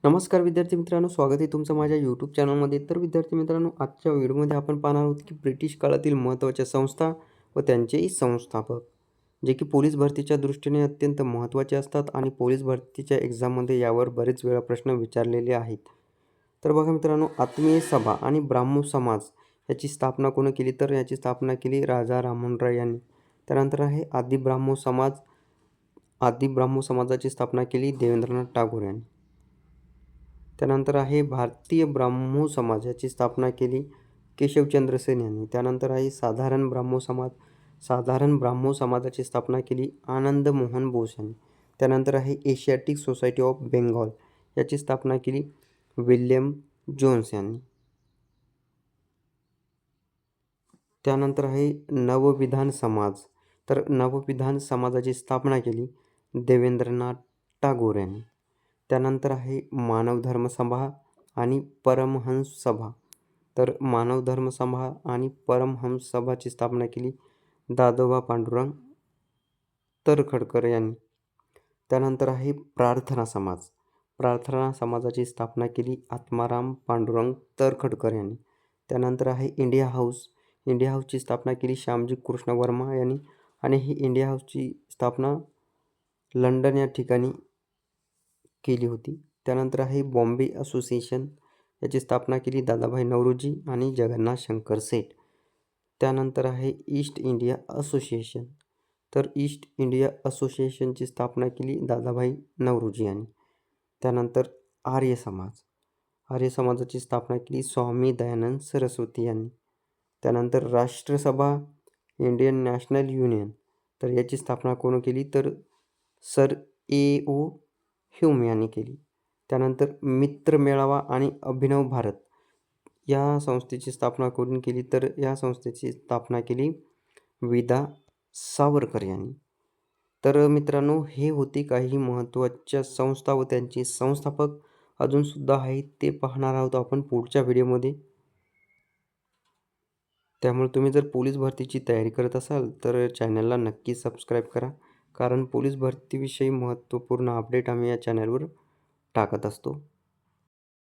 नमस्कार विद्यार्थी मित्रांनो, स्वागत आहे तुमचं माझ्या यूट्यूब चॅनलमध्ये. तर विद्यार्थी मित्रांनो, आजच्या व्हिडिओमध्ये आपण पाहणार आहोत की ब्रिटिश काळातील महत्त्वाच्या संस्था व त्यांचेही संस्थापक, जे की पोलीस भरतीच्या दृष्टीने अत्यंत महत्त्वाचे असतात आणि पोलीस भरतीच्या एक्झाममध्ये यावर बरेच वेळा प्रश्न विचारलेले आहेत. तर बघा मित्रांनो, आत्मीय सभा आणि ब्राह्मो समाज याची स्थापना कोणी केली? तर याची स्थापना केली राजा राममोहन राय यांनी. त्यानंतर आहे आदि ब्राह्मो समाजाची स्थापना केली देवेंद्रनाथ टागोर यांनी. त्यानंतर आहे भारतीय ब्राह्मो समाज याची स्थापना केली केशवचंद्र सेन यांनी. त्यानंतर आहे साधारण ब्राह्मो समाजाची स्थापना केली आनंद मोहन बोस यांनी. त्यानंतर आहे एशियाटिक सोसायटी ऑफ बेंगॉल याची स्थापना केली विल्यम जोन्स यांनी. त्यानंतर आहे नवविधान समाज. तर नवविधान समाजाची स्थापना केली देवेंद्रनाथ टागोर यांनी. त्यानंतर आहे मानव धर्म सभा आणि परमहंस सभा. तर मानव धर्म सभा आणि परमहंस सभाची स्थापना केली दादोबा पांडुरंग तरखडकर यांनी. त्यानंतर आहे प्रार्थना समाज. प्रार्थना समाजाची स्थापना केली आत्माराम पांडुरंग तरखडकर यांनी. त्यानंतर आहे इंडिया हाऊस. इंडिया हाऊसची स्थापना केली श्यामजी कृष्ण वर्मा यांनी आणि ही इंडिया हाऊसची स्थापना लंडन या ठिकाणी केली होती. त्यानंतर आहे बॉम्बे असोसिएशन. याची स्थापना केली दादाभाई नौरोजी आणि जगन्नाथ शंकर सेठ. त्यानंतर आहे ईस्ट इंडिया असोसिएशन. तर ईस्ट इंडिया असोसिएशनची स्थापना केली दादाभाई नौरोजी यांनी. त्यानंतर आर्य समाज. आर्य समाजाची स्थापना केली स्वामी दयानंद सरस्वती यांनी. त्यानंतर राष्ट्रसभा इंडियन नॅशनल युनियन. तर याची स्थापना कोण केली? तर सर ए.ओ. ह्यूम यांनी केली. त्यानंतर मित्र मेळावा आणि अभिनव भारत या संस्थेची स्थापना कोणी केली? तर या संस्थेची स्थापना केली विदा सावरकर यांनी. तर मित्रांनो, हे होती काही महत्त्वाच्या संस्था व त्यांचे संस्थापक. अजूनसुद्धा आहेत ते पाहणार आहोत आपण पुढच्या व्हिडिओमध्ये. त्यामुळे तुम्ही जर पोलीस भरतीची तयारी करत असाल तर चॅनलला नक्की सबस्क्राईब करा, कारण पोलीस भरतीविषयी महत्त्वपूर्ण अपडेट आम्ही या चॅनलवर टाकत असतो.